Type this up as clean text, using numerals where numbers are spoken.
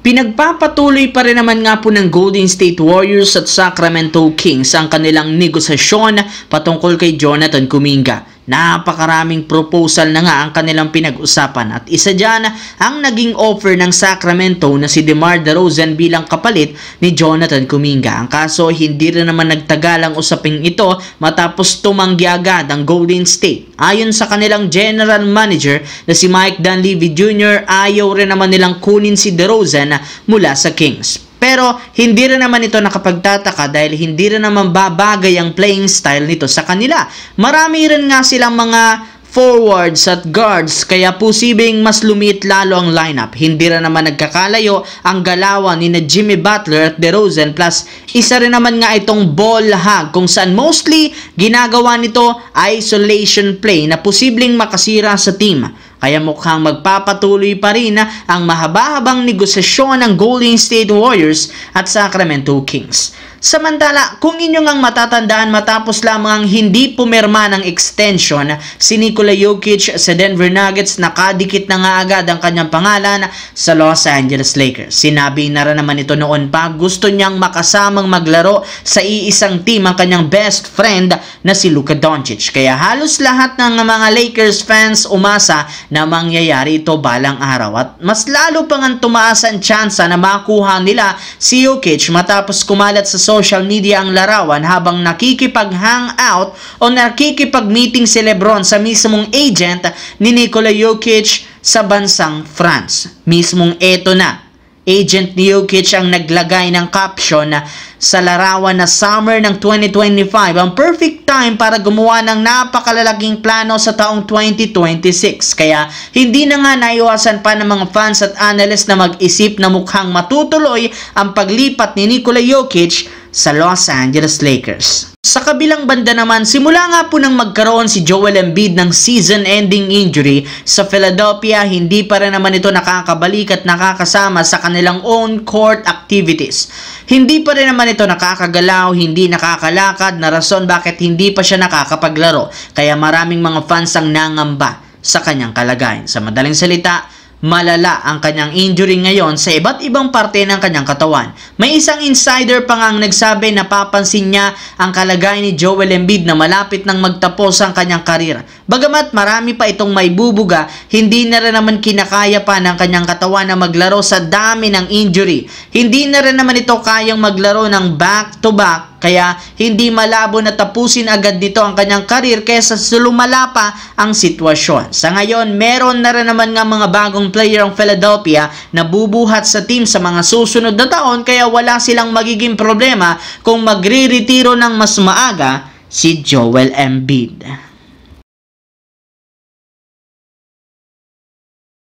Pinagpapatuloy pa rin naman nga po ng Golden State Warriors at Sacramento Kings ang kanilang negosasyon patungkol kay Jonathan Kuminga. Napakaraming proposal na nga ang kanilang pinag-usapan at isa dyan ang naging offer ng Sacramento na si DeMar DeRozan bilang kapalit ni Jonathan Kuminga. Ang kaso hindi rin naman nagtagal ang usaping ito matapos tumanggi agad ang Golden State. Ayon sa kanilang general manager na si Mike Dunleavy Jr., ayaw rin naman nilang kunin si DeRozan mula sa Kings. Pero hindi rin naman ito nakapagtataka dahil hindi rin naman babagay ang playing style nito sa kanila. Marami rin nga silang mga forwards at guards kaya posibleng mas lumiit lalo ang lineup. Hindi rin naman nagkakalayo ang galawan ni na Jimmy Butler at DeRozan plus isa rin naman nga itong ball hog kung saan mostly ginagawa nito isolation play na posibleng makasira sa team. Kaya mukhang magpapatuloy pa rin ang mahaba-habang negosasyon ng Golden State Warriors at Sacramento Kings. Samantala, kung inyong ang matatandaan matapos lamang ang hindi pumirma ng extension, si Nikola Jokic sa Denver Nuggets nakadikit na nga agad ang kanyang pangalan sa Los Angeles Lakers. Sinabi na rin naman ito noon pa, gusto niyang makasamang maglaro sa iisang team ang kanyang best friend na si Luka Doncic. Kaya halos lahat ng mga Lakers fans umasa na mangyayari ito balang araw at mas lalo pang ang tumaas ang tsansa na makuha nila si Jokic matapos kumalat sa social media ang larawan habang nakikipag-hangout o nakikipag-meeting si LeBron sa mismong agent ni Nikola Jokic sa bansang France. Mismong eto na, agent ni Jokic ang naglagay ng caption sa larawan na summer ng 2025, ang perfect time para gumawa ng napakalalaking plano sa taong 2026. Kaya hindi na nga naiwasan pa ng mga fans at analysts na mag-isip na mukhang matutuloy ang paglipat ni Nikola Jokic sa Los Angeles Lakers. Sa kabilang banda naman, simula nga po nang magkaroon si Joel Embiid ng season-ending injury sa Philadelphia, hindi pa rin naman ito nakakabalik at nakakasama sa kanilang own court activities. Hindi pa rin naman ito nakakagalaw, hindi nakakalakad na rason bakit hindi pa siya nakakapaglaro. Kaya maraming mga fans ang nangamba sa kanyang kalagayan. Sa madaling salita, malala ang kanyang injury ngayon sa iba't ibang parte ng kanyang katawan. May isang insider pa nga ang nagsabi na papansin niya ang kalagayan ni Joel Embiid na malapit nang magtapos ang kanyang karir. Bagamat marami pa itong may bubuga, hindi na rin naman kinakaya pa ng kanyang katawan na maglaro sa dami ng injury. Hindi na rin naman ito kayang maglaro ng back-to-back. Kaya hindi malabo na tapusin agad nito ang kanyang karir kaysa lumala pa ang sitwasyon. Sa ngayon, meron na rin naman nga mga bagong player ang Philadelphia na bubuhat sa team sa mga susunod na taon kaya wala silang magiging problema kung magre-retiro ng mas maaga si Joel Embiid.